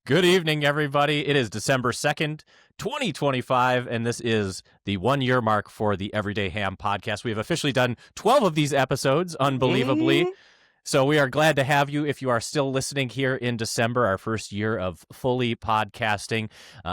Good evening, everybody. It is December 2nd, 2025, and this is the 1-year mark for the Everyday Ham podcast. We have officially done 12 of these episodes, unbelievably. So we are glad to have you if you are still listening here in December, our first year of fully podcasting.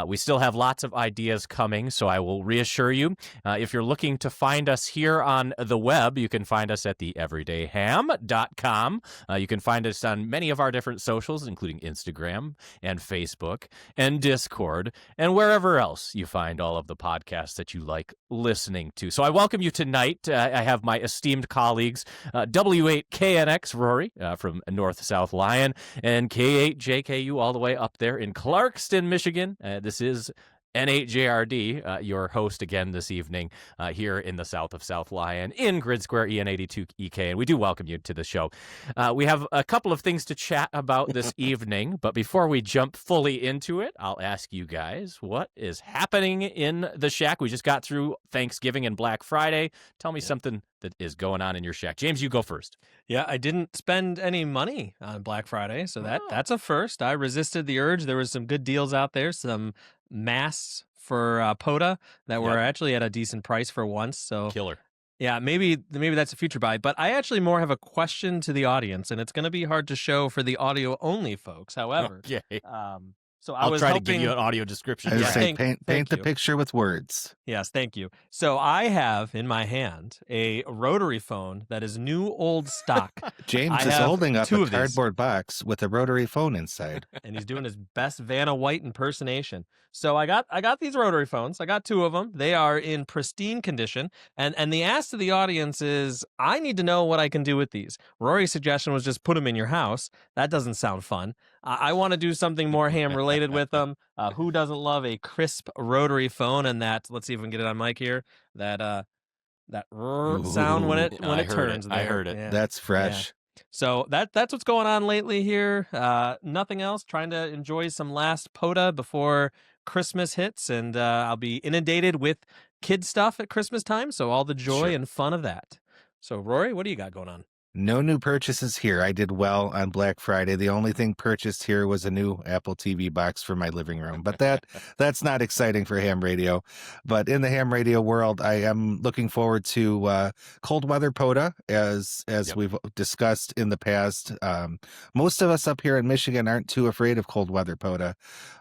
We still have lots of ideas coming, so I will reassure you. If you're looking to find us here on the web, you can find us at theeverydayham.com. You can find us on many of our different socials, including Instagram and Facebook and Discord and wherever else you find all of the podcasts that you like listening to. So I welcome you tonight. I have my esteemed colleagues, W8KNX Rory from North South Lyon, and K8JKU all the way up there in Clarkston, Michigan. This is N8JRD, your host again this evening here in the south of South Lyon in Grid Square EN82EK, and we do welcome you to the show. We have a couple of things to chat about this evening, but before we jump fully into it, I'll ask you guys, what is happening in the shack? We just got through Thanksgiving and Black Friday. Tell me something that is going on in your shack. James, you go first. Yeah, I didn't spend any money on Black Friday, so that's a first. I resisted the urge. There was some good deals out there, some Masts for POTA that were actually at a decent price for once. So Killer. Yeah, maybe that's a future buy. But I actually more have a question to the audience, and it's going to be hard to show for the audio-only folks. However, so I'll try to give you an audio description. I was saying, paint the picture with words. Yes, thank you. So I have in my hand a rotary phone that is new old stock. James is holding up a cardboard box with a rotary phone inside. And he's doing his best Vanna White impersonation. So I got these rotary phones. I got two of them. They are in pristine condition. And the ask to the audience is, I need to know what I can do with these. Rory's suggestion was just put them in your house. That doesn't sound fun. I want to do something more ham related with them. Who doesn't love a crisp rotary phone? And that, let's see if we can get it on mic here. That sound when it turns. I heard it. Yeah. That's fresh. Yeah. So that's what's going on lately here. Nothing else. Trying to enjoy some last POTA before Christmas hits, and I'll be inundated with kid stuff at Christmas time. So all the joy and fun of that. So Rory, what do you got going on? No new purchases here. I did well on Black Friday. The only thing purchased here was a new Apple TV box for my living room. But that's not exciting for ham radio. But in the ham radio world, I am looking forward to cold weather POTA, as we've discussed in the past. Most of us up here in Michigan aren't too afraid of cold weather POTA.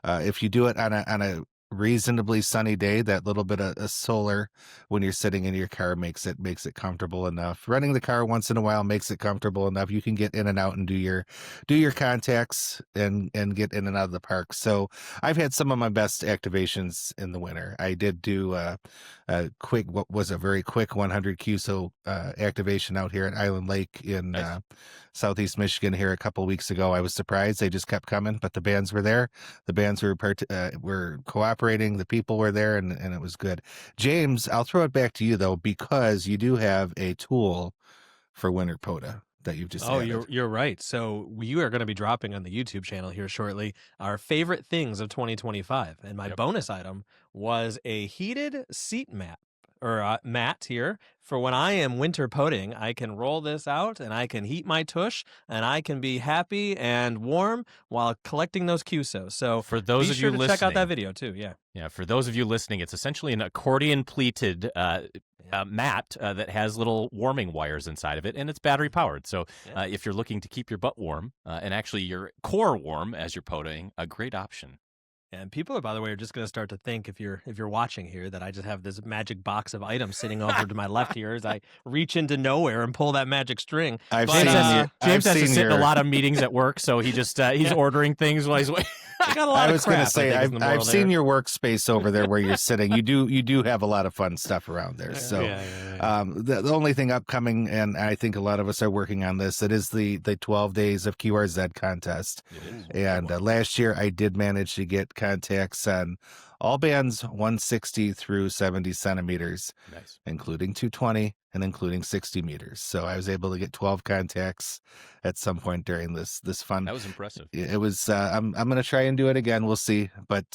If you do it on a reasonably sunny day, that little bit of solar when you're sitting in your car makes it comfortable enough. Running the car once in a while makes it comfortable enough. You can get in and out and do your contacts and get in and out of the park. So I've had some of my best activations in the winter. I did do a very quick 100 QSO activation out here at Island Lake in Southeast Michigan here a couple weeks ago. I was surprised. They just kept coming, but the bands were there. The bands were cooperating. The people were there, and it was good. James, I'll throw it back to you, though, because you do have a tool for winter POTA that you've just added. You're right. So you are going to be dropping on the YouTube channel here shortly our favorite things of 2025. And my bonus item was a heated seat mat. Or mat here for when I am winter POTing. I can roll this out and I can heat my tush and I can be happy and warm while collecting those QSOs. So for those of you listening, check out that video too. Yeah. For those of you listening, it's essentially an accordion pleated mat that has little warming wires inside of it, and it's battery powered. So if you're looking to keep your butt warm and actually your core warm as you're POTing, a great option. And people, by the way, are just going to start to think, if you're watching here, that I just have this magic box of items sitting over to my left here as I reach into nowhere and pull that magic string. James has to sit in a lot of meetings at work, so he just he's ordering things while he's waiting. I was going to say, I've seen your workspace over there where you're sitting. You do have a lot of fun stuff around there. So the only thing upcoming, and I think a lot of us are working on this, it is the 12 days of QRZ contest. And last year I did manage to get contacts on all bands 160 through 70 centimeters, including 220 and including 60 meters. So I was able to get 12 contacts at some point during this fun. That was impressive. It was. I'm going to try and do it again. We'll see. But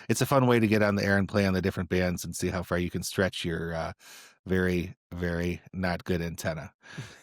it's a fun way to get on the air and play on the different bands and see how far you can stretch your very, very not good antenna.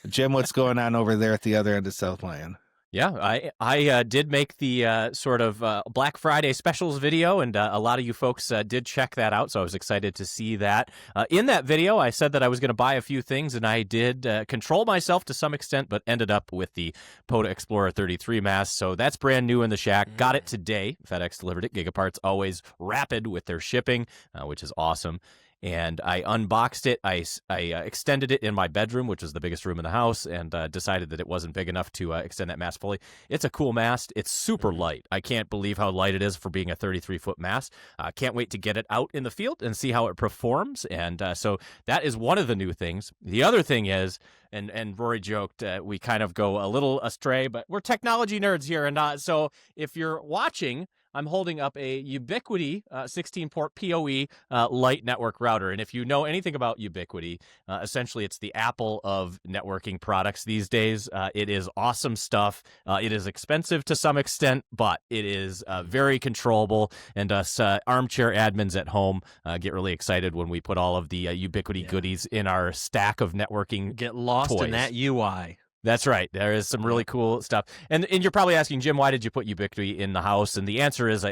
Jim, what's going on over there at the other end of South Lyon? Yeah, I did make the sort of Black Friday specials video, and a lot of you folks did check that out, so I was excited to see that. In that video, I said that I was going to buy a few things, and I did control myself to some extent, but ended up with the POTA Explorer 33 Mast, so that's brand new in the shack. Got it today. FedEx delivered it. Gigapart's always rapid with their shipping, which is awesome. And I unboxed it. I extended it in my bedroom, which is the biggest room in the house, and decided that it wasn't big enough to extend that mast fully. It's a cool mast. It's super light. I can't believe how light it is for being a 33-foot mast. Can't wait to get it out in the field and see how it performs. And so that is one of the new things. The other thing is, and Rory joked, we kind of go a little astray, but we're technology nerds here. And so if you're watching, I'm holding up a Ubiquiti 16-port PoE light network router. And if you know anything about Ubiquiti, essentially it's the Apple of networking products these days. It is awesome stuff. It is expensive to some extent, but it is very controllable. And us armchair admins at home get really excited when we put all of the Ubiquiti goodies in our stack of networking Get lost toys. in that UI. That's right. There is some really cool stuff. And you're probably asking, Jim, why did you put Ubiquiti in the house? And the answer is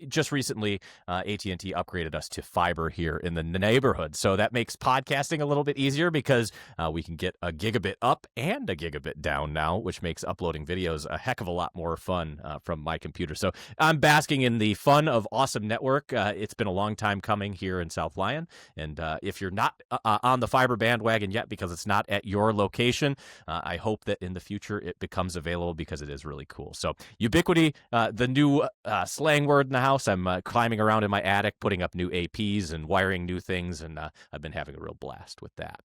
just recently AT&T upgraded us to fiber here in the neighborhood. So that makes podcasting a little bit easier because we can get a gigabit up and a gigabit down now, which makes uploading videos a heck of a lot more fun from my computer. So I'm basking in the fun of awesome network. It's been a long time coming here in South Lyon. And if you're not on the fiber bandwagon yet because it's not at your location, I hope that in the future it becomes available because it is really cool. So Ubiquiti, the new slang word in the house. I'm climbing around in my attic, putting up new APs and wiring new things, and I've been having a real blast with that.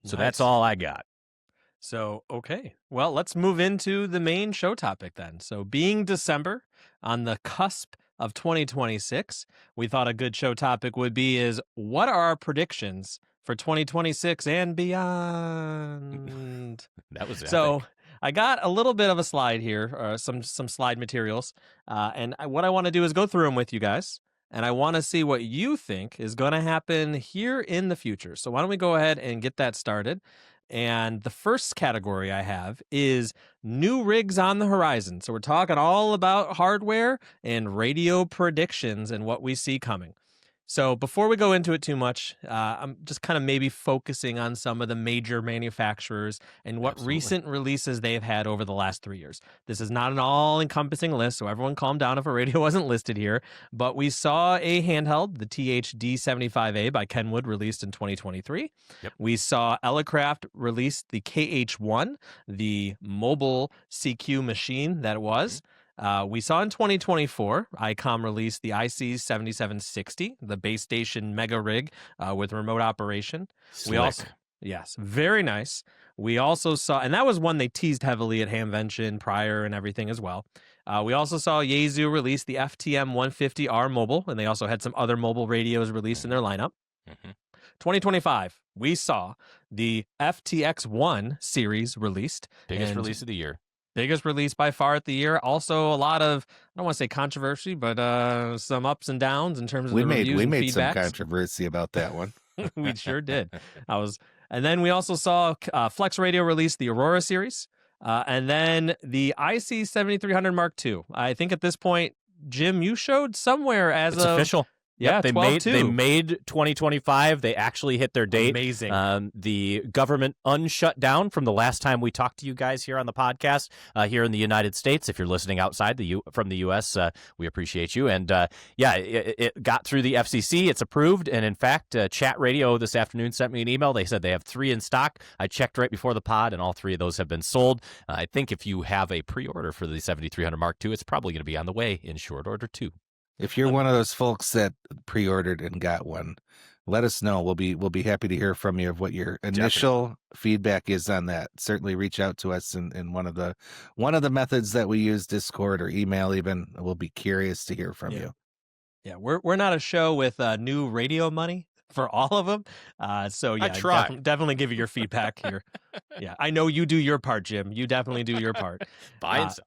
So that's all I got. So, okay. Well, let's move into the main show topic then. So being December, on the cusp of 2026, we thought a good show topic would be is what are our predictions for 2026 and beyond? That was epic. So I got a little bit of a slide here, some slide materials, and what I want to do is go through them with you guys, and I want to see what you think is going to happen here in the future. So why don't we go ahead and get that started? And the first category I have is new rigs on the horizon. So we're talking all about hardware and radio predictions and what we see coming. So before we go into it too much, I'm just kind of maybe focusing on some of the major manufacturers and what recent releases they've had over the last 3 years. This is not an all-encompassing list, so everyone calm down if a radio wasn't listed here. But we saw a handheld, the THD75A by Kenwood, released in 2023. Yep. We saw Elecraft release the KH1, the mobile CQ machine that it was. We saw in 2024, ICOM released the IC7760, the base station mega rig with remote operation. Slick. We also, yes, very nice. We also saw, and that was one they teased heavily at Hamvention prior and everything as well. We also saw Yaesu release the FTM 150R mobile, and they also had some other mobile radios released in their lineup. 2025, we saw the FTX1 series released. Biggest release of the year. Biggest release by far at the year. Also, a lot of, I don't want to say controversy, but some ups and downs in terms of the reviews we and made some feedbacks. Controversy about that one. We sure did. And then we also saw Flex Radio release the Aurora series, and then the IC7300 Mark II. I think at this point, Jim, you showed somewhere as it's official. Yeah, they made 2025. They actually hit their date. Amazing. The government unshut down from the last time we talked to you guys here on the podcast here in the United States. If you're listening outside from the U.S., we appreciate you. And it got through the FCC. It's approved. And in fact, Chat Radio this afternoon sent me an email. They said they have 3 in stock. I checked right before the pod, and all 3 of those have been sold. I think if you have a pre-order for the 7300 Mark II, it's probably going to be on the way in short order too. If you're one of those folks that pre-ordered and got one, let us know. We'll be happy to hear from you of what your initial feedback is on that. Certainly reach out to us in one of the methods that we use, Discord or email even. We'll be curious to hear from you. Yeah, we're not a show with new radio money for all of them. So yeah, definitely give you your feedback here. Yeah, I know you do your part, Jim. You definitely do your part. Buy and sell.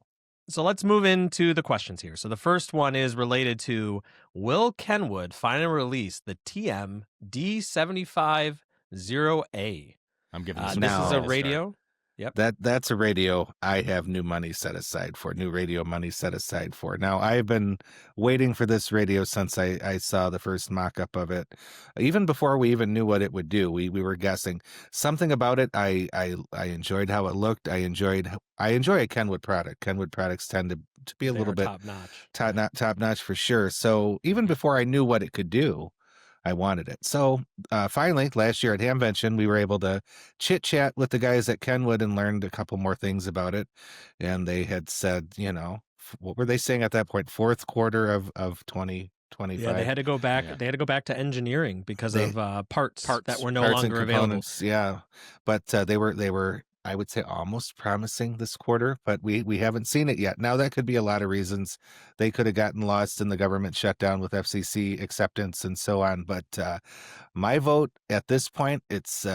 So let's move into the questions here. So the first one is related to, will Kenwood finally release the TM D750A? I'm giving this is a radio. Yep. That's a radio I have new money set aside for, new radio money set aside for. Now, I've been waiting for this radio since I saw the first mock-up of it. Even before we even knew what it would do, we were guessing. Something about it, I enjoyed how it looked. I enjoy a Kenwood product. Kenwood products tend to be a little bit top notch for sure. So even before I knew what it could do, I wanted it. So finally, last year at Hamvention, we were able to chit-chat with the guys at Kenwood and learned a couple more things about it. And they had said, what were they saying at that point? Fourth quarter of 2025. Yeah, they had to go back. Yeah. They had to go back to engineering because of parts that were no parts longer and available. components, yeah, but they were, I would say, almost promising this quarter, but we haven't seen it yet. Now, that could be a lot of reasons. They could have gotten lost in the government shutdown with FCC acceptance and so on. But my vote at this point, it's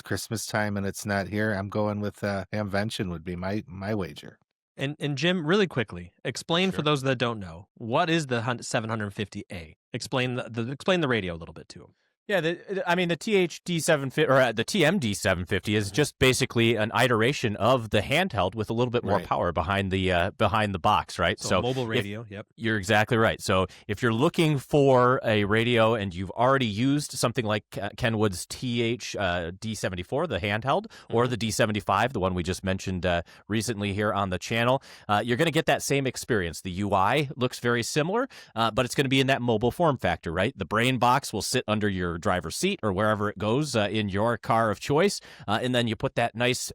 Christmas time and it's not here. I'm going with Hamvention would be my wager. And Jim, really quickly, explain for Sure. those that don't know, what is the 750A? Explain the radio a little bit to them. Yeah, the THD 750 or the TMD 750 is just basically an iteration of the handheld with a little bit more Right. power behind the box, right? So mobile radio. Yep. You're exactly right. So if you're looking for a radio and you've already used something like Kenwood's D74, the handheld, or the D75, the one we just mentioned recently here on the channel, you're going to get that same experience. The UI looks very similar, but it's going to be in that mobile form factor, right? The brain box will sit under your driver's seat or wherever it goes in your car of choice, and then you put that nice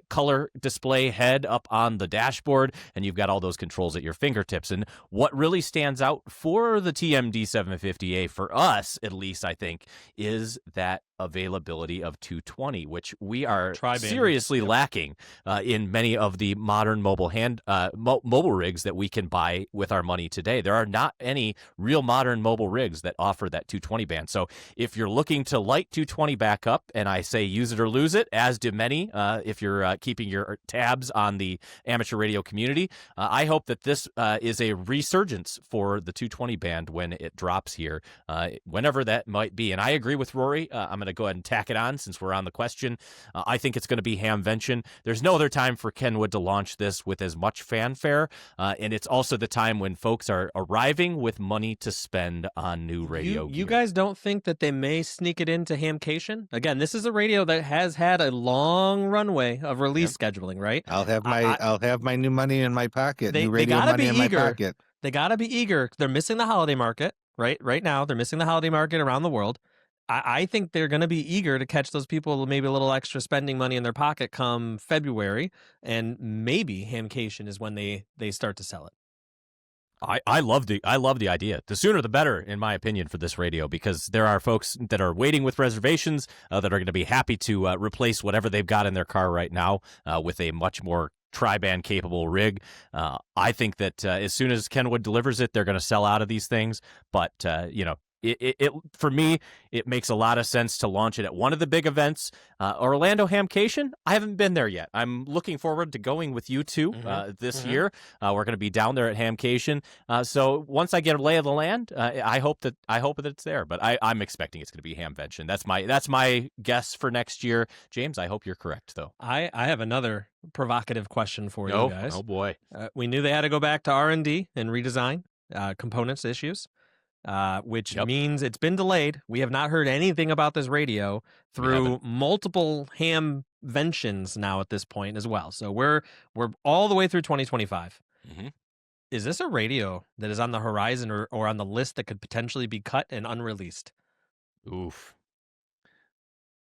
color display head up on the dashboard, and you've got all those controls at your fingertips. And what really stands out for the TMD 750A, for us at least, I think, is that availability of 220, which we are Tri-band. seriously lacking in many of the modern mobile mobile rigs that we can buy with our money today. There are not any real modern mobile rigs that offer that 220 band. So if you're looking to light 220 back up, and I say use it or lose it, as do many, if you're keeping your tabs on the amateur radio community, I hope that this is a resurgence for the 220 band when it drops here, whenever that might be. And I agree with Rory. I'm going to go ahead and tack it on since we're on the question. I think it's going to be Hamvention. There's no other time for Kenwood to launch this with as much fanfare, and it's also the time when folks are arriving with money to spend on new radio You gear. guys don't think that they may sneak it into Hamcation? Again, this is a radio that has had a long runway of release scheduling, right? I'll have my new money in my pocket. They New radio gotta money be in my eager. pocket. They got to be eager. They're missing the holiday market, right? Right now, they're missing the holiday market around the world. I think they're going to be eager to catch those people maybe a little extra spending money in their pocket come February, and maybe Hamcation is when they start to sell it. I love the idea. The sooner the better, in my opinion, for this radio, because there are folks that are waiting with reservations that are going to be happy to replace whatever they've got in their car right now with a much more tri-band capable rig. I think that as soon as Kenwood delivers it, they're going to sell out of these things. But it for me, it makes a lot of sense to launch it at one of the big events. Orlando Hamcation, I haven't been there yet. I'm looking forward to going with you two this year. We're going to be down there at Hamcation. So once I get a lay of the land, I hope that it's there. But I'm expecting it's going to be Hamvention. That's my guess for next year. James, I hope you're correct, though. I have another provocative question for you guys. Oh boy. We knew they had to go back to R&D and redesign components issues. Which means it's been delayed. We have not heard anything about this radio through multiple Hamventions now at this point as well. So we're all the way through 2025. Mm-hmm. Is this a radio that is on the horizon or on the list that could potentially be cut and unreleased? Oof.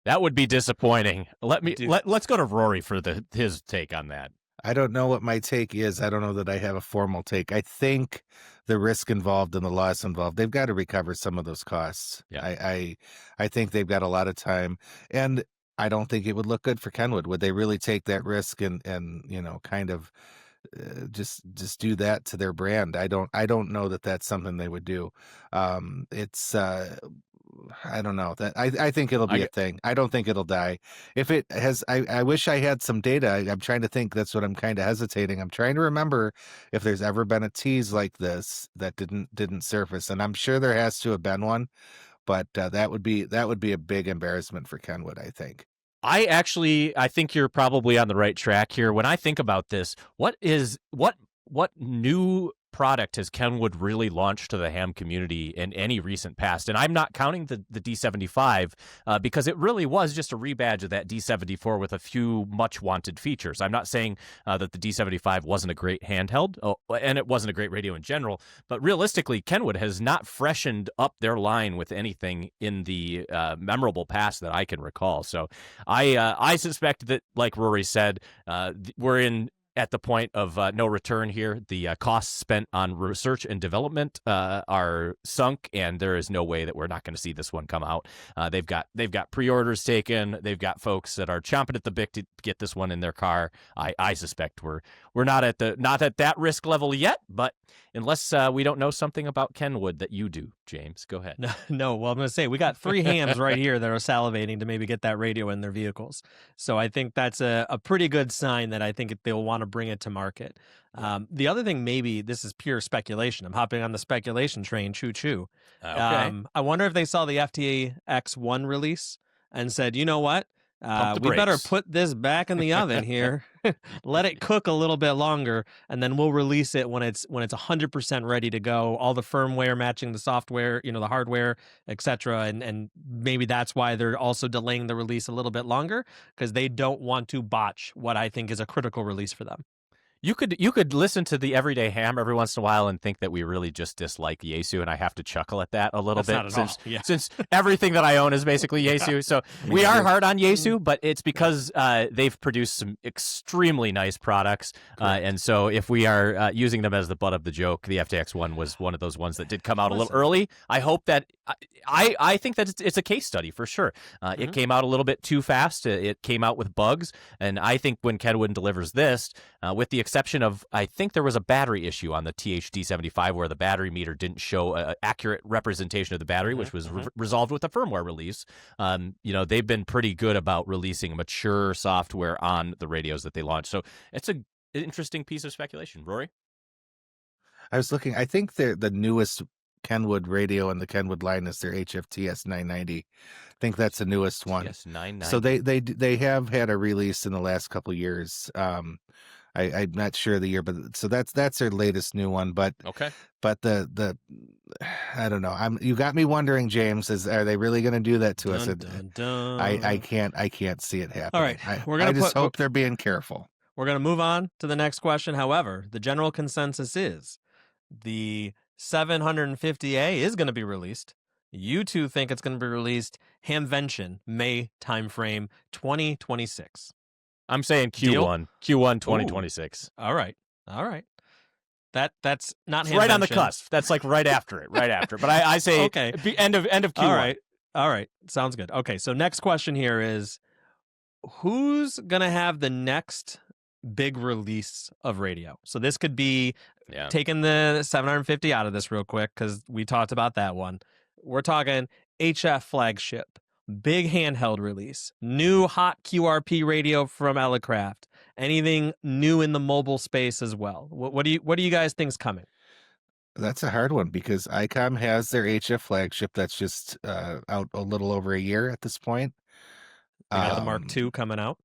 That would be disappointing. Let's go to Rory for his take on that. I don't know what my take is. I don't know that I have a formal take. I think the risk involved and the loss involved, they've got to recover some of those costs. Yeah. I think they've got a lot of time, and I don't think it would look good for Kenwood. Would they really take that risk and kind of just do that to their brand? I don't know that that's something they would do. I don't know that I think it'll be a thing. I don't think it'll die. If it has, I wish I had some data. I'm trying to think. That's what I'm kind of hesitating. I'm trying to remember if there's ever been a tease like this that didn't surface, and I'm sure there has to have been one, but that would be a big embarrassment for Kenwood, I think. I think you're probably on the right track here. When I think about this, what new product has Kenwood really launched to the ham community in any recent past? And I'm not counting the D75 because it really was just a rebadge of that D74 with a few much wanted features. I'm not saying that the D75 wasn't a great handheld, and it wasn't a great radio in general, but realistically, Kenwood has not freshened up their line with anything in the memorable past that I can recall. So I suspect that, like Rory said, we're at the point of no return here. The costs spent on research and development are sunk, and there is no way that we're not going to see this one come out. They've got pre-orders taken. They've got folks that are chomping at the bit to get this one in their car. I suspect we're not at that risk level yet, but unless we don't know something about Kenwood that you do, James, go ahead. No. Well, I'm going to say we got 3 hams right here that are salivating to maybe get that radio in their vehicles. So I think that's a pretty good sign that I think they'll want to bring it to market. The other thing, maybe this is pure speculation. I'm hopping on the speculation train. Choo choo. Okay. I wonder if they saw the FTX1 release and said, you know what? Pump the We better brakes. put this back in the oven here, let it cook a little bit longer, and then we'll release it when it's 100% ready to go. All the firmware matching the software, the hardware, etc. And maybe that's why they're also delaying the release a little bit longer, because they don't want to botch what I think is a critical release for them. You could listen to the Everyday Ham every once in a while and think that we really just dislike Yaesu, and I have to chuckle at that a little bit since everything that I own is basically Yaesu. So we are hard on Yaesu, but it's because they've produced some extremely nice products, and so if we are using them as the butt of the joke, the FTX one was one of those ones that did come out a little early. I hope that I think that it's a case study for sure. It came out a little bit too fast. It came out with bugs, and I think when Kenwood delivers this, with the exception of, I think there was a battery issue on the THD75 where the battery meter didn't show an accurate representation of the battery, which was resolved with a firmware release. They've been pretty good about releasing mature software on the radios that they launch. So it's an interesting piece of speculation. Rory? I was looking, I think the newest Kenwood radio in the Kenwood line is their HFTS 990. I think that's the newest one. Yes, 990. So they have had a release in the last couple of years. I'm not sure the year, but so that's their latest new one. But okay. But the I don't know. You got me wondering, James. Are they really going to do that to us? I can't see it happen. All right, I just hope they're being careful. We're gonna move on to the next question. However, the general consensus is the 750A is going to be released. You two think it's going to be released Hamvention May timeframe 2026. I'm saying Q1 2026. Ooh. All right. That's not right on the cusp. That's like right after it. But I say okay. End of Q1. All right. Sounds good. Okay, so next question here is, who's gonna have the next big release of radio? So this could be taking the 750 out of this real quick because we talked about that one. We're talking HF flagship, big handheld release, new hot QRP radio from Elecraft, anything new in the mobile space as well. What do you guys think's coming? That's a hard one because ICOM has their HF flagship that's just out a little over a year at this point. We got the Mark II coming out.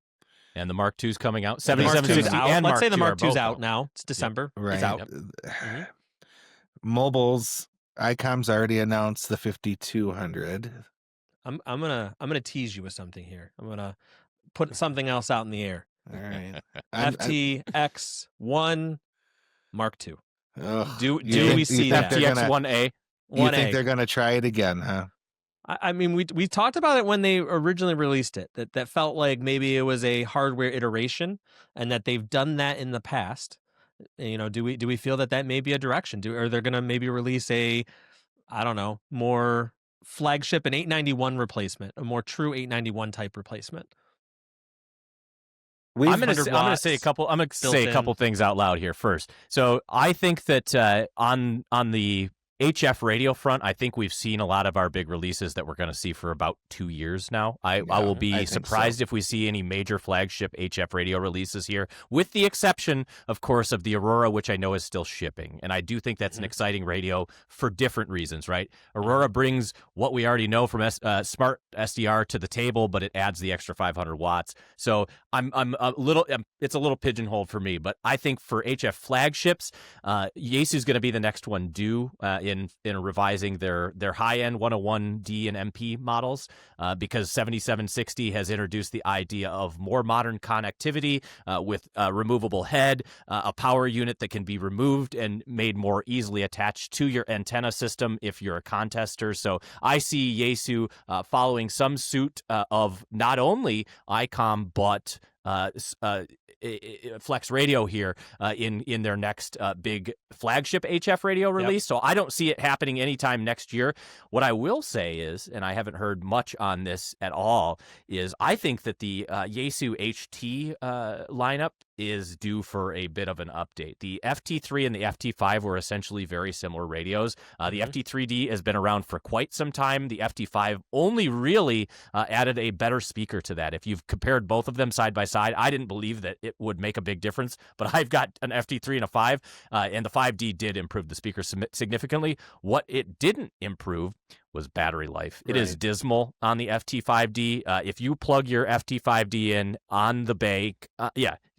And the Mark II's coming out. 7760 and Mark II. Let's say the Mark II's out out now. It's December. Right. It's out. Mobiles, ICOM's already announced the 5200. I'm gonna tease you with something here. I'm gonna put something else out in the air. All right. FTX1 Mark II. Do we see that? that? FTX1A. You think they're gonna try it again, huh? I mean, we talked about it when they originally released it. That felt like maybe it was a hardware iteration, and that they've done that in the past. Do we feel that may be a direction? Or they're gonna maybe release a, I don't know, more flagship and 891 replacement, a more true 891 type replacement? I'm going to say a couple things out loud here first. So I think that on the HF radio front, I think we've seen a lot of our big releases that we're going to see for about 2 years now. I will be surprised if we see any major flagship HF radio releases here, with the exception, of course, of the Aurora, which I know is still shipping. And I do think that's an exciting radio for different reasons, right? Aurora brings what we already know from Smart SDR to the table, but it adds the extra 500 watts. So it's a little pigeonholed for me, but I think for HF flagships, Yaesu is going to be the next one due in revising their high-end 101D and MP models, because 7760 has introduced the idea of more modern connectivity with a removable head, a power unit that can be removed and made more easily attached to your antenna system if you're a contester. So I see Yaesu following some suit of not only ICOM but Flex Radio here in their next big flagship HF radio release. So I don't see it happening anytime next year. What I will say is, and I haven't heard much on this at all, is I think that the Yaesu HT lineup is due for a bit of an update. The FT3 and the FT5 were essentially very similar radios. The FT3D has been around for quite some time. The FT5 only really added a better speaker to that. If you've compared both of them side by side, I didn't believe that it would make a big difference, but I've got an FT3 and a 5, and the 5D did improve the speaker significantly. What it didn't improve was battery life. It is dismal on the FT5D. If you plug your FT5D in on the bay,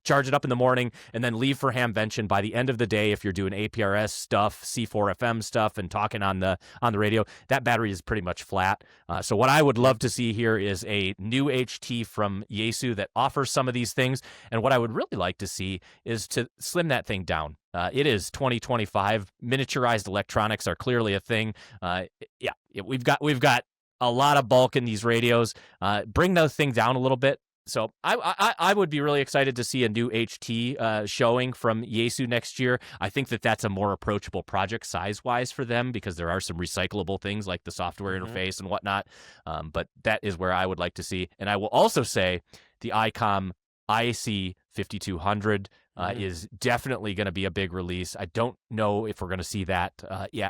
charge it up in the morning and then leave for Hamvention, by the end of the day, if you're doing APRS stuff, C4FM stuff, and talking on the radio, that battery is pretty much flat. So what I would love to see here is a new HT from Yaesu that offers some of these things. And what I would really like to see is to slim that thing down. It is 2025. Miniaturized electronics are clearly a thing. We've got a lot of bulk in these radios. Bring those things down a little bit. So I would be really excited to see a new HT showing from Yaesu next year. I think that that's a more approachable project size-wise for them, because there are some recyclable things like the software interface and whatnot. But that is where I would like to see. And I will also say the ICOM IC 5200 is definitely going to be a big release. I don't know if we're going to see that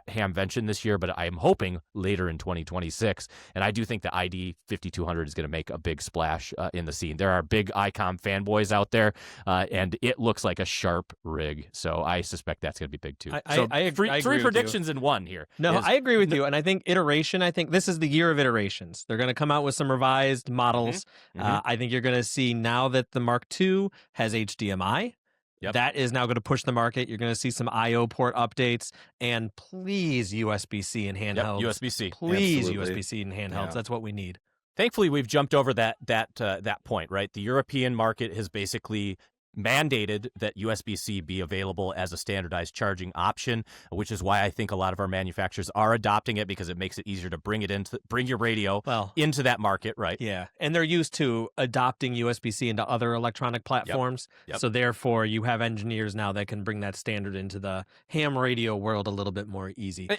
Hamvention this year, but I am hoping later in 2026. And I do think the ID 5200 is going to make a big splash in the scene. There are big ICOM fanboys out there, and it looks like a sharp rig. So I suspect that's going to be big too. I agree three predictions in one here. No, I agree with you. And I think I think this is the year of iterations. They're going to come out with some revised models. I think you're going to see, now that the Mark II has HDMI, that is now going to push the market. You're going to see some I/O port updates, and please USB-C and handhelds. USB-C. Please Absolutely. USB-C and handhelds. Yeah. That's what we need. Thankfully, we've jumped over that point, right? The European market has basically mandated that USB-C be available as a standardized charging option, which is why I think a lot of our manufacturers are adopting it, because it makes it easier to bring your radio into that market, right? Yeah, and they're used to adopting USB-C into other electronic platforms. So therefore, you have engineers now that can bring that standard into the ham radio world a little bit more easy.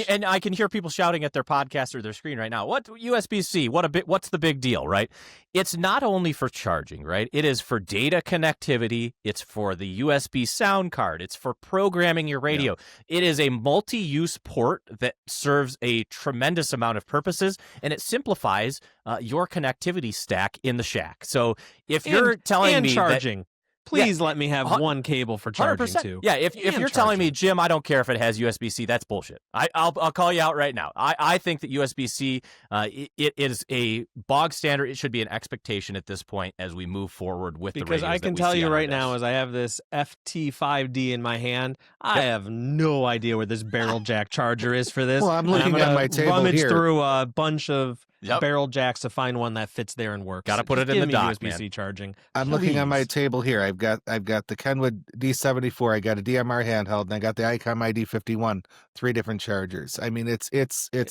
And I can hear people shouting at their podcast or their screen right now, "What USB-C? What's the big deal?" Right? It's not only for charging, right? It is for data connectivity. It's for the USB sound card. It's for programming your radio. It is a multi-use port that serves a tremendous amount of purposes, and it simplifies your connectivity stack in the shack. So if you're telling me charging. Please let me have 100%. one cable for charging too. Yeah, if you're telling me, Jim, I don't care if it has USB-C, that's bullshit. I'll call you out right now. I think that USB-C, it is a bog standard. It should be an expectation at this point as we move forward with the radios. Because I can tell you right now, as I have this FT5D in my hand, I have no idea where this barrel jack charger is for this. Well, I'm looking at my table rummage here. through a bunch of barrel jacks to find one that fits there and works. Got to put it in the dock, USB-C man. charging. I'm looking on my table here. I've got the Kenwood D74. I got a DMR handheld, and I got the ICOM ID51. 3 different chargers. I mean, it's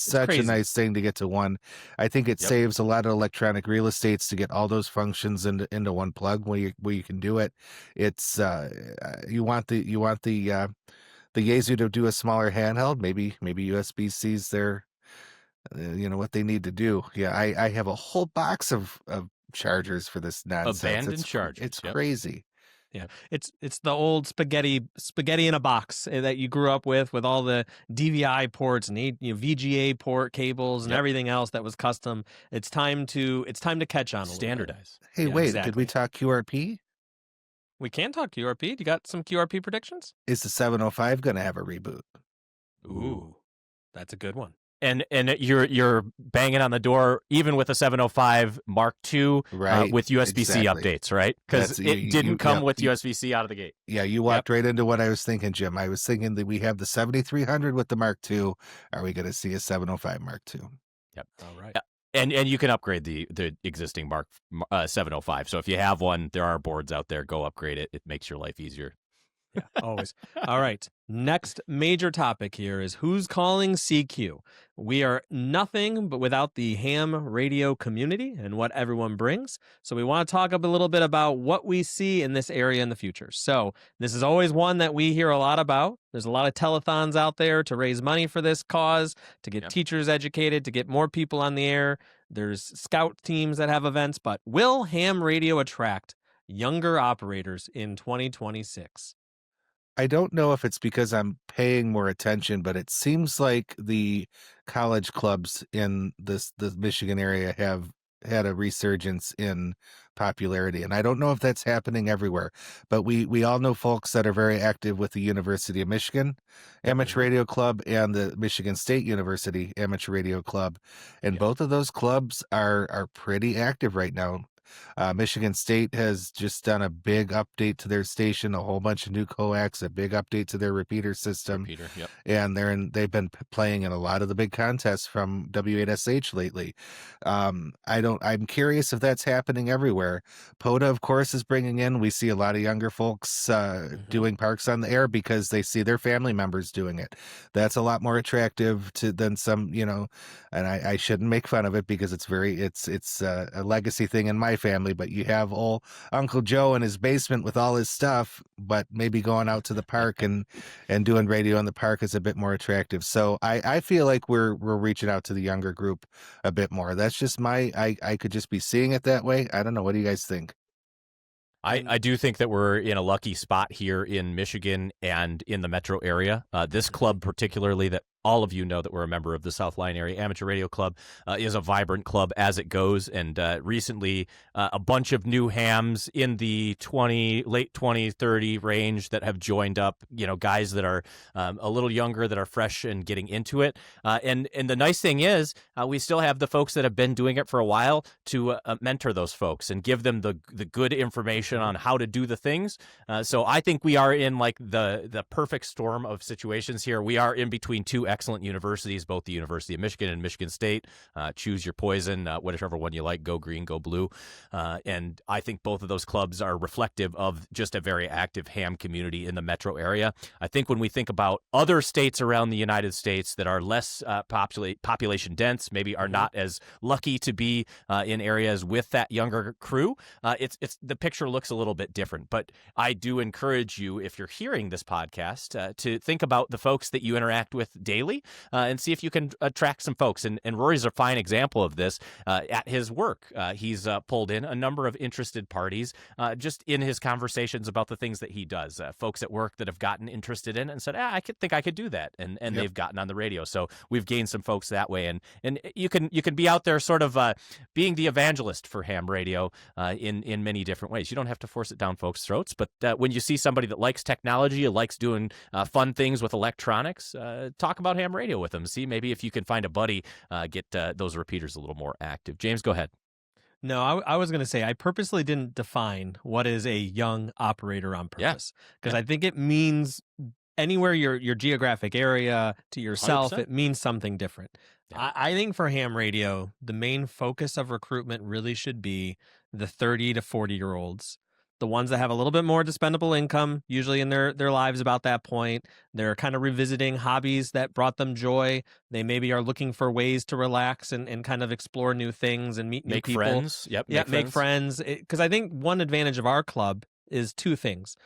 such crazy. a nice thing to get to one. I think it saves a lot of electronic real estates to get all those functions into one plug where you can do it. It's you want the Yaesu to do a smaller handheld. Maybe USB-C's their what they need to do. Yeah, I have a whole box of chargers for this nonsense. Abandoned chargers. It's crazy. Yeah, it's the old spaghetti in a box that you grew up with all the DVI ports and VGA port cables and everything else that was custom. It's time to catch on. Standardize. Hey, Yeah, wait, exactly. did we talk QRP? We can talk QRP. Do you got some QRP predictions? Is the 705 going to have a reboot? Ooh, that's a good one. And you're banging on the door even with a 705 Mark II Right, with USB-C exactly. updates, right? Because it didn't come with USB-C out of the gate. Yeah, you walked right into what I was thinking, Jim. I was thinking that we have the 7300 with the Mark II. Are we going to see a 705 Mark II? Yep. All right. And you can upgrade the existing Mark 705. So if you have one, there are boards out there. Go upgrade it. It makes your life easier. Yeah, always. All right. Next major topic here is who's calling CQ. We are nothing but without the ham radio community and what everyone brings. So we want to talk a little bit about what we see in this area in the future. So this is always one that we hear a lot about. There's a lot of telethons out there to raise money for this cause, to get teachers educated, to get more people on the air. There's scout teams that have events, but will ham radio attract younger operators in 2026? I don't know if it's because I'm paying more attention, but it seems like the college clubs in the Michigan area have had a resurgence in popularity. And I don't know if that's happening everywhere, but we all know folks that are very active with the University of Michigan Amateur Radio Club and the Michigan State University Amateur Radio Club. And both of those clubs are pretty active right now. Michigan State has just done a big update to their station, a whole bunch of new coax, a big update to their repeater system. And they've been playing in a lot of the big contests from W8SH lately. I'm curious if that's happening everywhere. POTA, of course, is bringing in. We see a lot of younger folks doing Parks on the Air because they see their family members doing it. That's a lot more attractive than some, and I shouldn't make fun of it because it's a legacy thing in my family, but you have old Uncle Joe in his basement with all his stuff, but maybe going out to the park and doing radio in the park is a bit more attractive. So I feel like we're reaching out to the younger group a bit more. That's just I could just be seeing it that way. I don't know. What do you guys think? I do think that we're in a lucky spot here in Michigan and in the metro area. This club particularly, that all of you know that we're a member of the South Line Area Amateur Radio Club, is a vibrant club as it goes. And recently, a bunch of new hams in the late 20, 30 range that have joined up, guys that are a little younger, that are fresh and getting into it. And the nice thing is we still have the folks that have been doing it for a while to mentor those folks and give them the good information on how to do the things. So I think we are in like the perfect storm of situations here. We are in between two excellent universities, both the University of Michigan and Michigan State. Choose your poison, whichever one you like, go green, go blue. And I think both of those clubs are reflective of just a very active ham community in the metro area. I think when we think about other states around the United States that are less population dense, maybe are not as lucky to be in areas with that younger crew, it's the picture looks a little bit different. But I do encourage you, if you're hearing this podcast, to think about the folks that you interact with daily and see if you can attract some folks. And Rory's a fine example of this. At his work, he's pulled in a number of interested parties just in his conversations about the things that he does. Folks at work that have gotten interested in it and said, I think I could do that. And they've gotten on the radio. So we've gained some folks that way. And you can be out there sort of being the evangelist for ham radio in many different ways. You don't have to force it down folks' throats, but when you see somebody that likes technology, likes doing fun things with electronics, talk about ham radio with them. See, maybe if you can find a buddy, get those repeaters a little more active. James, go ahead. No, I was going to say I purposely didn't define what is a young operator on purpose because I think it means anywhere your geographic area to yourself, 100%. It means something different. Yeah. I think for ham radio, the main focus of recruitment really should be the 30 to 40-year-olds. The ones that have a little bit more dispendable income, usually in their lives about that point. They're kind of revisiting hobbies that brought them joy. They maybe are looking for ways to relax and kind of explore new things and meet new people. Make friends. Make friends. Because I think one advantage of our club is two things.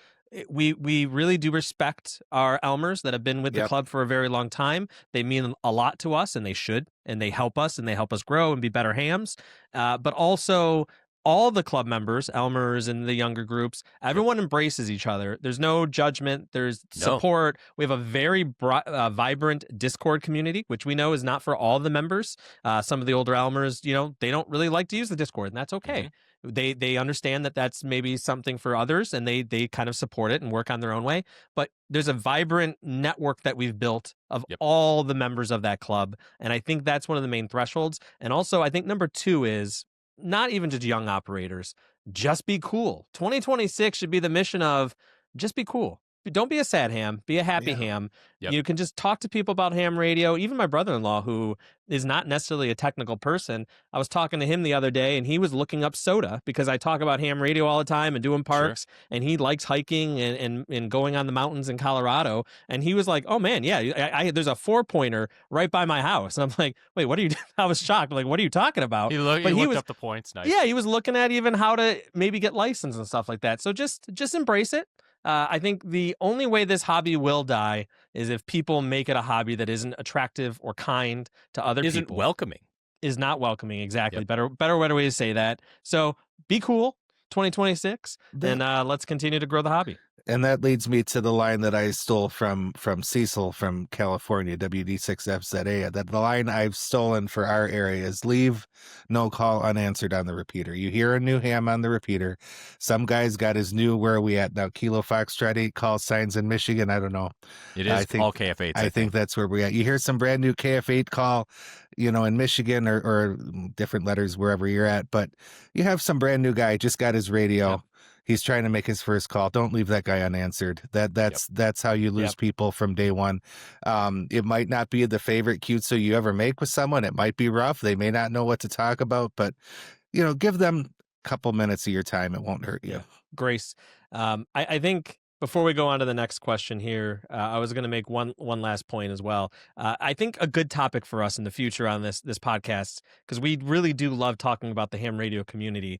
We really do respect our Elmers that have been with the club for a very long time. They mean a lot to us, and they should, and they help us grow and be better hams. But also, all the club members, Elmers and the younger groups, everyone embraces each other. There's no judgment. There's support. We have a very vibrant Discord community, which we know is not for all the members. Some of the older Elmers, they don't really like to use the Discord, and that's okay. They understand that that's maybe something for others, and they kind of support it and work on their own way. But there's a vibrant network that we've built of all the members of that club, and I think that's one of the main thresholds. And also, I think number 2 is not even just young operators, just be cool. 2026 should be the mission of just be cool. Don't be a sad ham, be a happy ham. You can just talk to people about ham radio. Even my brother-in-law, who is not necessarily a technical person, I was talking to him the other day, and he was looking up SOTA because I talk about ham radio all the time and doing parks, and he likes hiking and going on the mountains in Colorado. And he was like, oh man, yeah, there's a 4-pointer right by my house. And I'm like, wait, what are you I was shocked. I'm like, what are you talking about? He looked up the points. Nice. Yeah, he was looking at even how to maybe get licensed and stuff like that. So just embrace it. I think the only way this hobby will die is if people make it a hobby that isn't attractive or kind to other people. Isn't welcoming. Is not welcoming, exactly. Better way to say that. So be cool, 2026, and let's continue to grow the hobby. And that leads me to the line that I stole from Cecil from California, WD6FZA. That the line I've stolen for our area is leave no call unanswered on the repeater. You hear a new ham on the repeater. Some guy's got his new, where are we at now? Kilo Foxtrot 8 call signs in Michigan. I don't know. It is all KF8s. I think that's where we're at. You hear some brand new KF8 call, in Michigan or different letters wherever you're at. But you have some brand new guy, just got his radio. Yep. He's trying to make his first call. Don't leave that guy unanswered. That's how you lose people from day one. It might not be the favorite QSO you ever make with someone. It might be rough. They may not know what to talk about, but give them a couple minutes of your time. It won't hurt you. Grace, I think before we go on to the next question here, I was going to make one last point as well. I think a good topic for us in the future on this podcast, because we really do love talking about the ham radio community.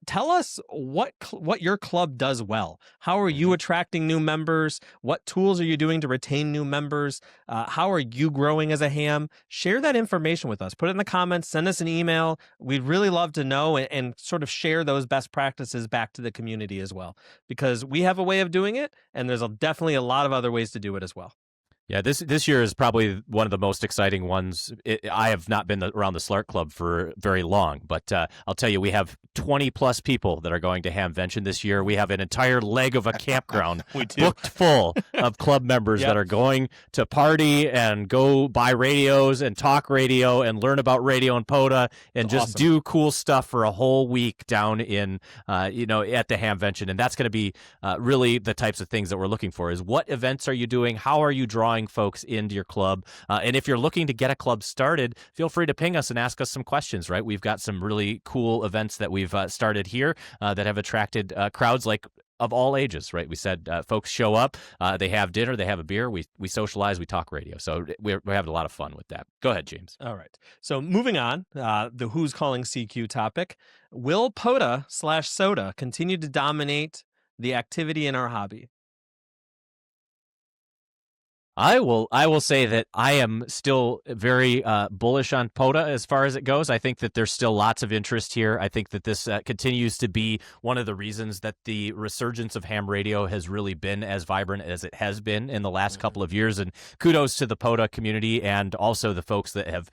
Tell us what your club does well. How are you attracting new members? What tools are you doing to retain new members? How are you growing as a ham? Share that information with us. Put it in the comments. Send us an email. We'd really love to know and sort of share those best practices back to the community as well, because we have a way of doing it, and there's definitely a lot of other ways to do it as well. Yeah, this year is probably one of the most exciting ones. I have not been around the Slark Club for very long, but I'll tell you, we have 20-plus people that are going to Hamvention this year. We have an entire leg of a campground booked full of club members that are going to party and go buy radios and talk radio and learn about radio and POTA and just do cool stuff for a whole week down in, at the Hamvention. And that's going to be really the types of things that we're looking for is what events are you doing? How are you drawing folks into your club? And if you're looking to get a club started, feel free to ping us and ask us some questions, right? We've got some really cool events that we've started here that have attracted crowds of all ages, right? We said folks show up, they have dinner, they have a beer, we socialize, we talk radio. So we're having a lot of fun with that. Go ahead, James. All right. So moving on, the Who's Calling CQ topic. Will POTA/SOTA continue to dominate the activity in our hobby? I will say that I am still very bullish on POTA as far as it goes. I think that there's still lots of interest here. I think that this continues to be one of the reasons that the resurgence of ham radio has really been as vibrant as it has been in the last couple of years. And kudos to the POTA community and also the folks that have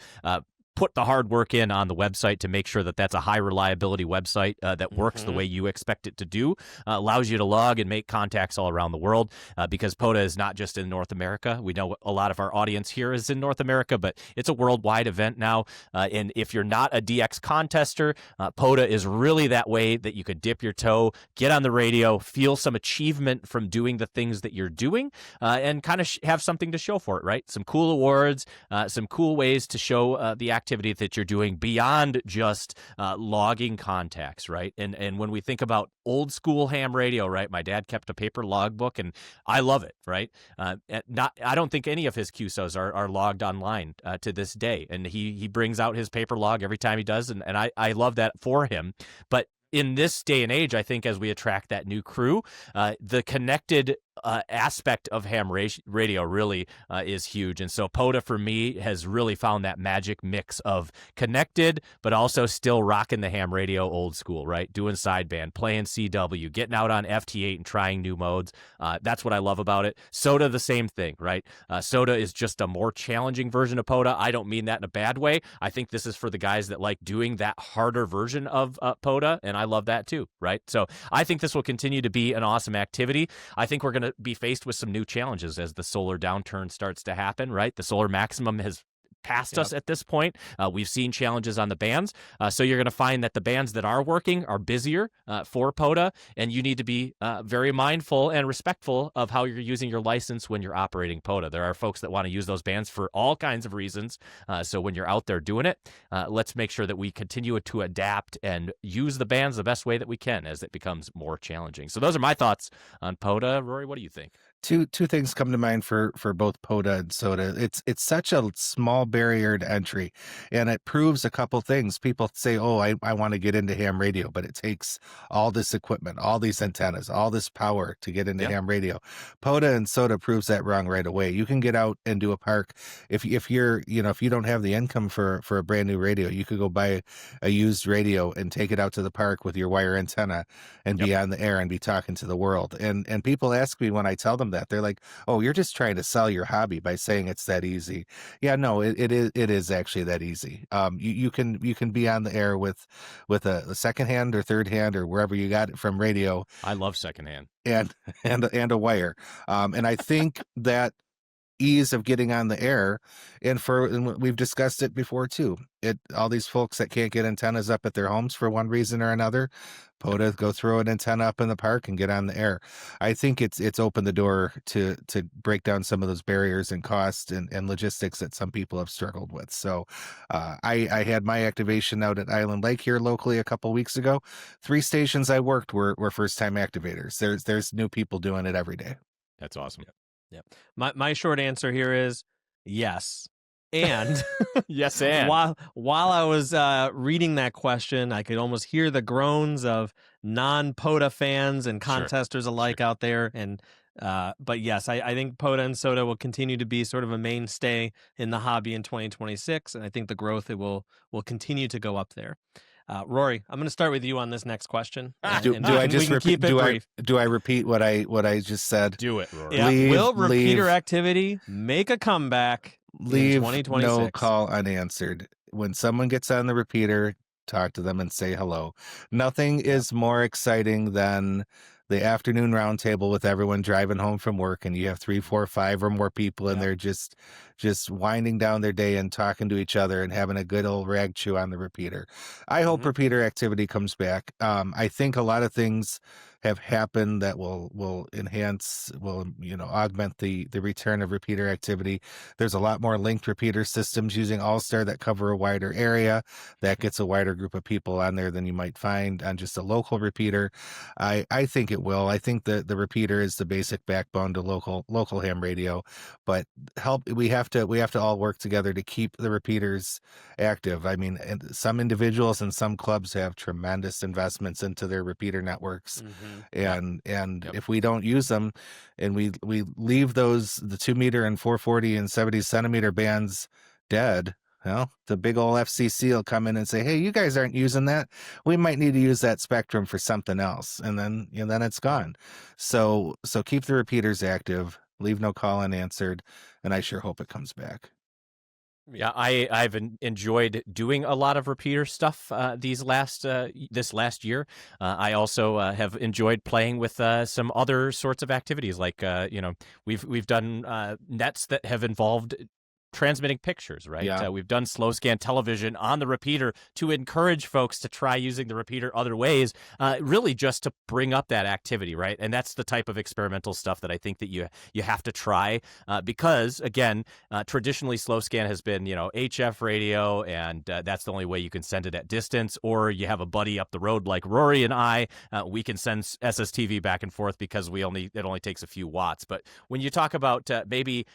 put the hard work in on the website to make sure that that's a high reliability website that works the way you expect it to do, allows you to log and make contacts all around the world because POTA is not just in North America. We know a lot of our audience here is in North America, but it's a worldwide event now. And if you're not a DX contester, POTA is really that way that you could dip your toe, get on the radio, feel some achievement from doing the things that you're doing, and kind of have something to show for it, right? Some cool awards, some cool ways to show the activity that you're doing beyond just logging contacts, right? And when we think about old school ham radio, right? My dad kept a paper logbook, and I love it, right? I don't think any of his QSOs are logged online to this day, and he brings out his paper log every time he does, and I love that for him. But in this day and age, I think as we attract that new crew, the connected aspect of ham radio really is huge. And so POTA for me has really found that magic mix of connected, but also still rocking the ham radio old school, right? Doing sideband, playing CW, getting out on FT8 and trying new modes. That's what I love about it. SOTA, the same thing, right? SOTA is just a more challenging version of POTA. I don't mean that in a bad way. I think this is for the guys that like doing that harder version of POTA, and I love that too, right? So I think this will continue to be an awesome activity. I think we're going to be faced with some new challenges as the solar downturn starts to happen, right? The solar maximum has past us at this point. We've seen challenges on the bands. So you're going to find that the bands that are working are busier for POTA, and you need to be very mindful and respectful of how you're using your license when you're operating POTA. There are folks that want to use those bands for all kinds of reasons. So when you're out there doing it, let's make sure that we continue to adapt and use the bands the best way that we can as it becomes more challenging. So those are my thoughts on POTA. Rory, what do you think? Two things come to mind for both POTA and SOTA. It's such a small barrier to entry, and it proves a couple things. People say, "Oh, I want to get into ham radio," but it takes all this equipment, all these antennas, all this power to get into ham radio. POTA and SOTA proves that wrong right away. You can get out and do a park if you're if you don't have the income for a brand new radio, you could go buy a used radio and take it out to the park with your wire antenna and be on the air and be talking to the world. And people ask me when I tell them that, they're like, "Oh, you're just trying to sell your hobby by saying it's that easy." Yeah, no, it is actually that easy. You can be on the air with a second hand or third hand or wherever you got it from radio. I love secondhand and a wire. And I think that ease of getting on the air, and we've discussed it before too. All these folks that can't get antennas up at their homes for one reason or another, POTA, go throw an antenna up in the park and get on the air. I think it's opened the door to break down some of those barriers and cost and logistics that some people have struggled with. So I had my activation out at Island Lake here locally a couple weeks ago. 3 stations I worked were first time activators. There's new people doing it every day. That's awesome. Yep. My short answer here is yes. And yes, and while I was reading that question, I could almost hear the groans of non-POTA fans and contesters alike out there. And but yes, I think POTA and SOTA will continue to be sort of a mainstay in the hobby in 2026, and I think the growth it will continue to go up there. Rory, I'm going to start with you on this next question. Do I repeat what I just said? Do it, Rory. Yeah. Will repeater activity make a comeback in 2026? No call unanswered. When someone gets on the repeater, talk to them and say hello. Nothing is more exciting than the afternoon roundtable with everyone driving home from work, and you have 3, 4, 5 or more people, and they're just winding down their day and talking to each other and having a good old rag chew on the repeater. I hope repeater activity comes back. I think a lot of things have happened that will enhance, augment the return of repeater activity. There's a lot more linked repeater systems using AllStar that cover a wider area. That gets a wider group of people on there than you might find on just a local repeater. I think it will. I think the repeater is the basic backbone to local ham radio, but we have to all work together to keep the repeaters active. I mean, some individuals and some clubs have tremendous investments into their repeater networks. And if we don't use them and we leave the 2 meter and 440 and 70 centimeter bands dead, well, the big old FCC will come in and say, "Hey, you guys aren't using that. We might need to use that spectrum for something else." And then it's gone. So keep the repeaters active, leave no call unanswered, and I sure hope it comes back. Yeah, I've enjoyed doing a lot of repeater stuff this last year. I also have enjoyed playing with some other sorts of activities, like we've done nets that have involved transmitting pictures, right? Yeah. We've done slow scan television on the repeater to encourage folks to try using the repeater other ways, really just to bring up that activity, right? And that's the type of experimental stuff that I think that you have to try because, again, traditionally slow scan has been, HF radio, and that's the only way you can send it at distance, or you have a buddy up the road like Rory and I, we can send SSTV back and forth because it only takes a few watts. But when you talk about maybe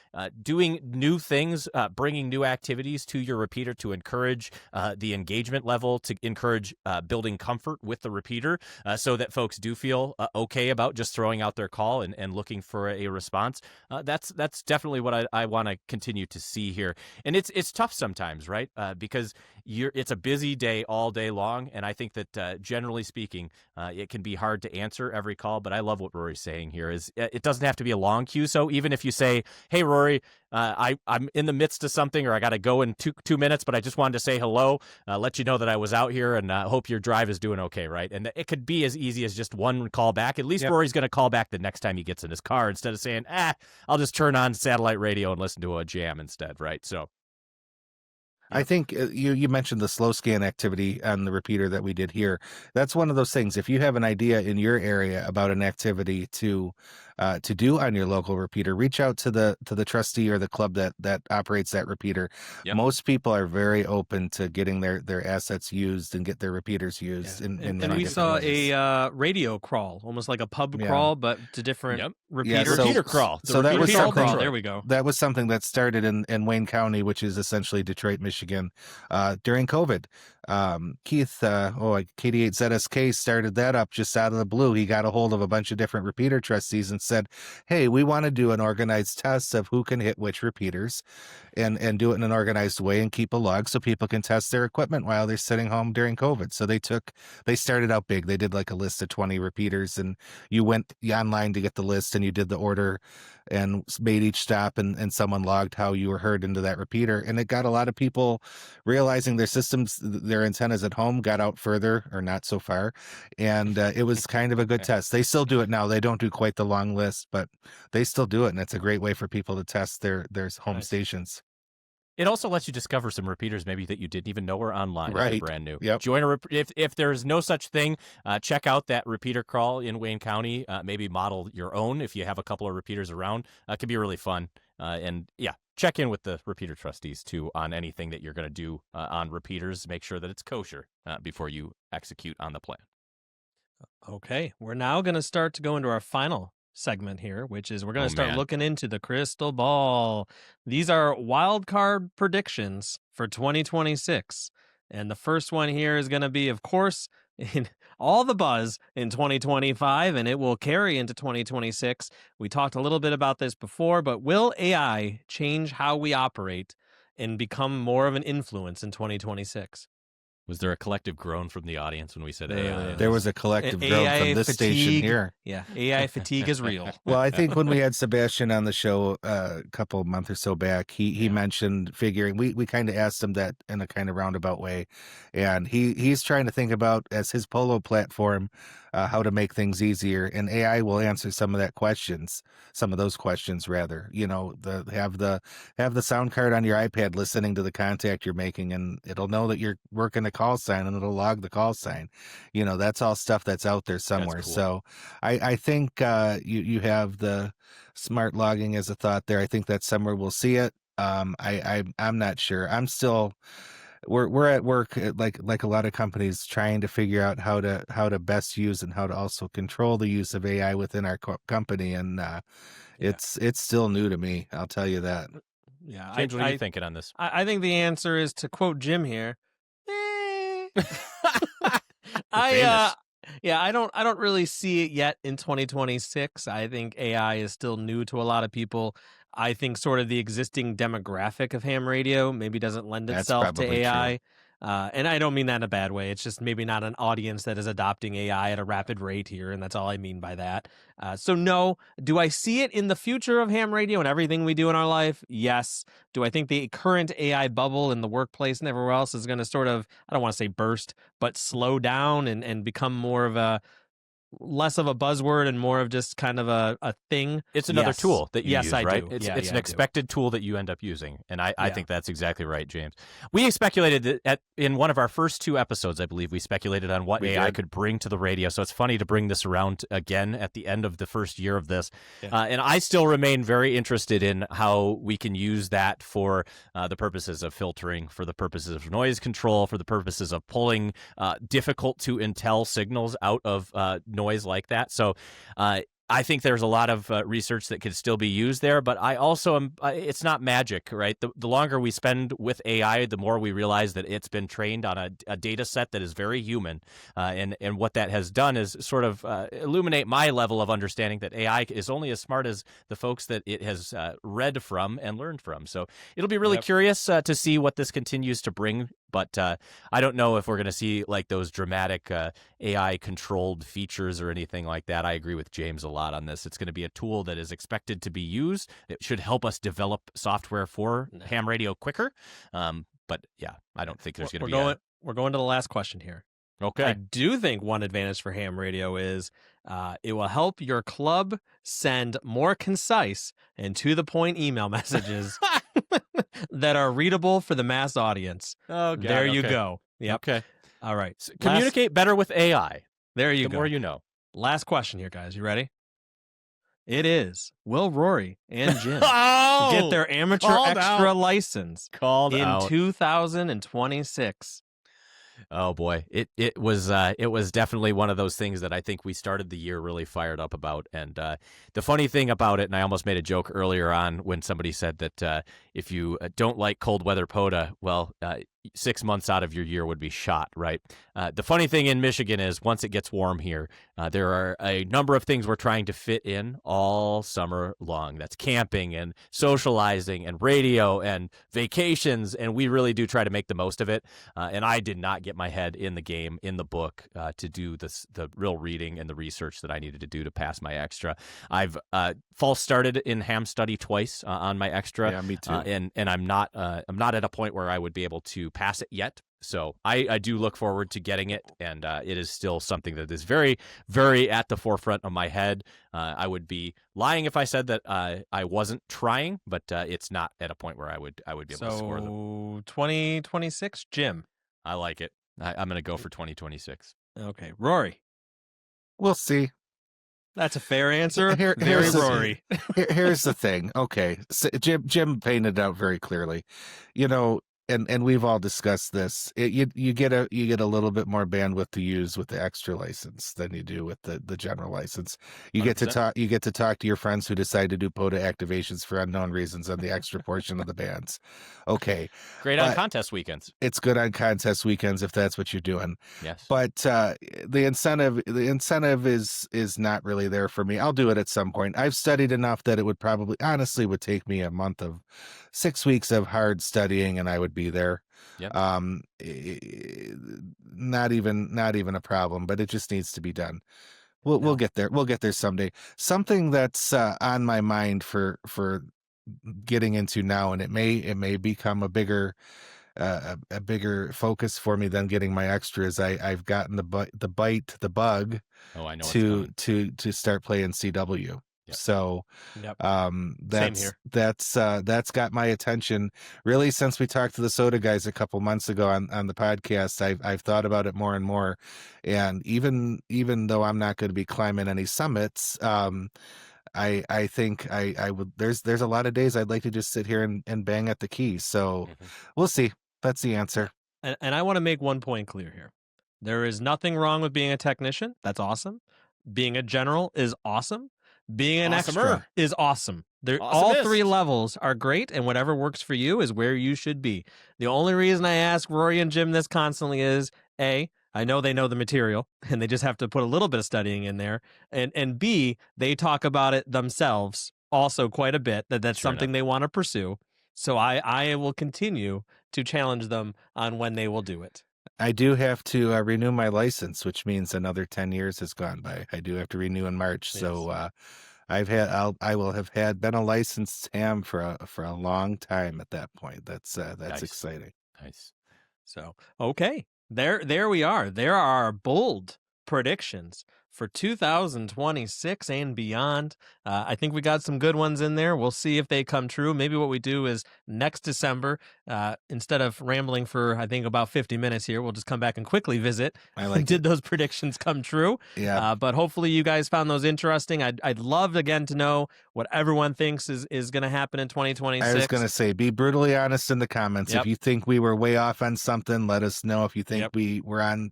doing new things is bringing new activities to your repeater to encourage the engagement level, to encourage building comfort with the repeater, so that folks do feel okay about just throwing out their call and looking for a response. That's definitely what I want to continue to see here. And it's tough sometimes, right? Because it's a busy day all day long, and I think that generally speaking, it can be hard to answer every call. But I love what Rory's saying here is it doesn't have to be a long queue. So even if you say, "Hey, Rory, I'm in the midst of something, or I got to go in 2 minutes, but I just wanted to say hello, let you know that I was out here, and hope your drive is doing okay," right? And it could be as easy as just one call back. At least Rory's going to call back the next time he gets in his car instead of saying, I'll just turn on satellite radio and listen to a jam instead, right? So I think you mentioned the slow scan activity on the repeater that we did here. That's one of those things. If you have an idea in your area about an activity to do on your local repeater, reach out to the trustee or the club that operates that repeater. Yep. Most people are very open to getting their assets used and get their repeaters used. Yeah. And we saw a radio crawl, almost like a pub crawl, but to different repeaters. Repeater crawl. So that was something. There we go. That was something that started in Wayne County, which is essentially Detroit, Michigan, during COVID. Keith, KD8ZSK started that up just out of the blue. He got a hold of a bunch of different repeater trustees and said, "Hey, we want to do an organized test of who can hit which repeaters and do it in an organized way and keep a log so people can test their equipment while they're sitting home during COVID." So they started out big. They did like a list of 20 repeaters, and you went online to get the list and you did the order and made each stop, and someone logged how you were heard into that repeater. And it got a lot of people realizing their systems, their antennas at home got out further or not so far. And it was kind of a good test. They still do it now. They don't do quite the long list, but they still do it. And it's a great way for people to test their home stations. It also lets you discover some repeaters maybe that you didn't even know were online, right? Brand new. Yep. Join if there's no such thing, check out that repeater crawl in Wayne County. Maybe model your own if you have a couple of repeaters around. It can be really fun. And check in with the repeater trustees too on anything that you're going to do on repeaters. Make sure that it's kosher before you execute on the plan. Okay, we're now going to start to go into our final segment here, which is we're going to start looking into the crystal ball. These are wild card predictions for 2026. And the first one here is going to be, of course, in all the buzz in 2025, and it will carry into 2026. We talked a little bit about this before, but will AI change how we operate and become more of an influence in 2026? Was there a collective groan from the audience when we said AI? There was a collective groan from this station here. Yeah, AI fatigue is real. Well, I think when we had Sebastian on the show a couple of months or so back, he mentioned figuring. We kind of asked him that in a kind of roundabout way, and he's trying to think about as his Polo platform how to make things easier, and AI will answer some of those questions rather. You know, have the sound card on your iPad listening to the contact you're making, and it'll know that you're working a call sign, and it'll log the call sign. You know, that's all stuff that's out there somewhere. Cool. So I think you have the smart logging as a thought there. I think that's somewhere we'll see it. I'm not sure. I'm still. We're at work like a lot of companies trying to figure out how to best use and how to also control the use of AI within our company, and it's still new to me. I'll tell you that. Yeah, James, what are you thinking on this? I think the answer is, to quote Jim here. I don't really see it yet in 2026. I think AI is still new to a lot of people. I think sort of the existing demographic of ham radio maybe doesn't lend itself to AI. And I don't mean that in a bad way. It's just maybe not an audience that is adopting AI at a rapid rate here, and that's all I mean by that. So no. Do I see it in the future of ham radio and everything we do in our life? Yes. Do I think the current AI bubble in the workplace and everywhere else is going to sort of, I don't want to say burst, but slow down and become more of less of a buzzword and more of just kind of a thing? It's another tool that you use, right? I do. It's an expected tool that you end up using. And I think that's exactly right, James. We speculated that in one of our first 2 episodes, I believe, we speculated on what AI could bring to the radio. So it's funny to bring this around again at the end of the first year of this. Yeah. And I still remain very interested in how we can use that for the purposes of filtering, for the purposes of noise control, for the purposes of pulling difficult to intel signals out of noise like that. So I think there's a lot of research that could still be used there, but I also am. It's not magic, right? The longer we spend with AI, the more we realize that it's been trained on a data set that is very human, and what that has done is sort of illuminate my level of understanding that AI is only as smart as the folks that it has read from and learned from. So it'll be really curious to see what this continues to bring. But I don't know if we're going to see like those dramatic AI controlled features or anything like that. I agree with James a lot on this. It's going to be a tool that is expected to be used. It should help us develop software for ham radio quicker. But yeah, I don't think there's going to be. We're going to the last question here. Okay. I do think one advantage for ham radio is it will help your club send more concise and to the point email messages that are readable for the mass audience. Oh, God. There you go. Yep. Okay. All right. So communicate better with AI. There you go. The more you know. Last question here, guys. You ready? It is, will Rory and Jim get their amateur extra license in 2026? Oh boy, it was definitely one of those things that I think we started the year really fired up about. And the funny thing about it, and I almost made a joke earlier on when somebody said that if you don't like cold weather POTA, well, 6 months out of your year would be shot, right? The funny thing in Michigan is once it gets warm here, there are a number of things we're trying to fit in all summer long. That's camping and socializing and radio and vacations, and we really do try to make the most of it. And I did not get my head in the game, in the book, to do the real reading and the research that I needed to do to pass my extra. I've false started in ham study twice on my extra. Yeah, me too. And I'm not at a point where I would be able to pass it yet. So I do look forward to getting it, and it is still something that is very, very at the forefront of my head. I would be lying if I said that I wasn't trying, but it's not at a point where I would be able to score them. 2026, Jim. I like it. I'm going to go for 2026. Okay, Rory. We'll see. That's a fair answer. Here's Rory. Here's the thing. Okay, so Jim painted it out very clearly. You know, and we've all discussed this. You get a little bit more bandwidth to use with the extra license than you do with the general license. You 100%. get to talk to your friends who decide to do POTA activations for unknown reasons on the extra portion of the bands. Okay, Great on contest weekends. it's good on contest weekends if that's what you're doing. Yes. But the incentive is not really there for me. I'll do it at some point. I've studied enough that it would probably honestly would take me a month of 6 weeks of hard studying and I would be there. Yep. Not even a problem, but it just needs to be done. We'll get there. We'll get there someday. Something that's on my mind for getting into now, and it may become a bigger focus for me than getting my extras. I've gotten the bug. Oh, I know. to start playing CW. Yep. So that's got my attention really since we talked to the SOTA guys a couple months ago on the podcast. I've thought about it more and more, and even though I'm not going to be climbing any summits, I think I would. There's a lot of days I'd like to just sit here and bang at the keys. So we'll see. That's the answer. And I want to make one point clear here. There is nothing wrong with being a technician. That's awesome. Being a general is awesome. Being an extra is awesome. All three levels are great, and whatever works for you is where you should be. The only reason I ask Rory and Jim this constantly is, A, I know they know the material, and they just have to put a little bit of studying in there, and B, they talk about it themselves also quite a bit, that's something they want to pursue. So I will continue to challenge them on when they will do it. I do have to renew my license, which means another 10 years has gone by. I do have to renew in March. Yes. So I will have been a licensed ham for a long time at that point. That's nice. Exciting. Nice. So, okay. There we are. There are our bold predictions for 2026 and beyond. I think we got some good ones in there. We'll see if they come true. Maybe what we do is next December, instead of rambling for, I think, about 50 minutes here, we'll just come back and quickly visit. Did those predictions come true? Yeah. But hopefully you guys found those interesting. I'd love, again, to know what everyone thinks is going to happen in 2026. I was going to say, be brutally honest in the comments. Yep. If you think we were way off on something, let us know. If you think we were on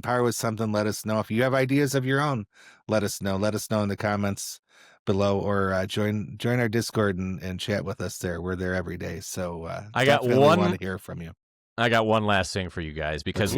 par with something, let us know. If you have ideas of your your own, let us know. Let us know in the comments below, or join our Discord and chat with us there. We're there every day, so I got definitely one. want to hear from you. I got one last thing for you guys, because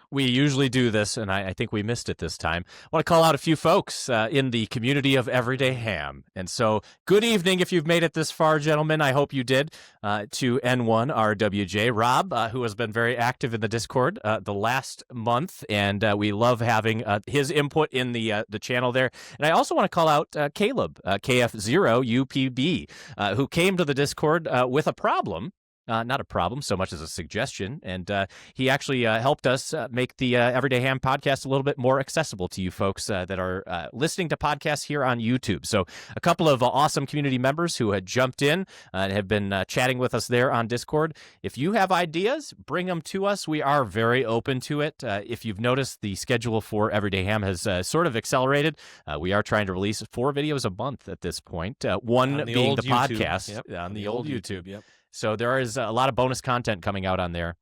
we usually do this, and I think we missed it this time. I want to call out a few folks in the community of Everyday Ham. And so, good evening if you've made it this far, gentlemen. I hope you did. To N1RWJ, Rob, who has been very active in the Discord the last month, and we love having his input in the channel there. And I also want to call out Caleb, KF0UPB, who came to the Discord with a problem. Not a problem so much as a suggestion, and he actually helped us make the Everyday Ham podcast a little bit more accessible to you folks that are listening to podcasts here on YouTube. So a couple of awesome community members who had jumped in and have been chatting with us there on Discord. If you have ideas, bring them to us. We are very open to it. If you've noticed, the schedule for Everyday Ham has sort of accelerated. We are trying to release 4 videos a month at this point, one being the YouTube. podcast on the old YouTube. Yep. So there is a lot of bonus content coming out on there.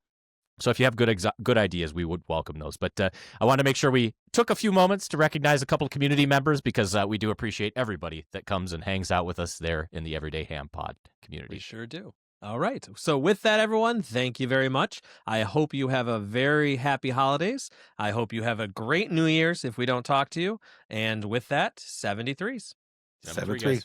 So if you have good ideas, we would welcome those. But I wanted to make sure we took a few moments to recognize a couple of community members, because we do appreciate everybody that comes and hangs out with us there in the Everyday Ham Pod community. We sure do. All right. So with that, everyone, thank you very much. I hope you have a very happy holidays. I hope you have a great New Year's if we don't talk to you. And with that, 73s. 73.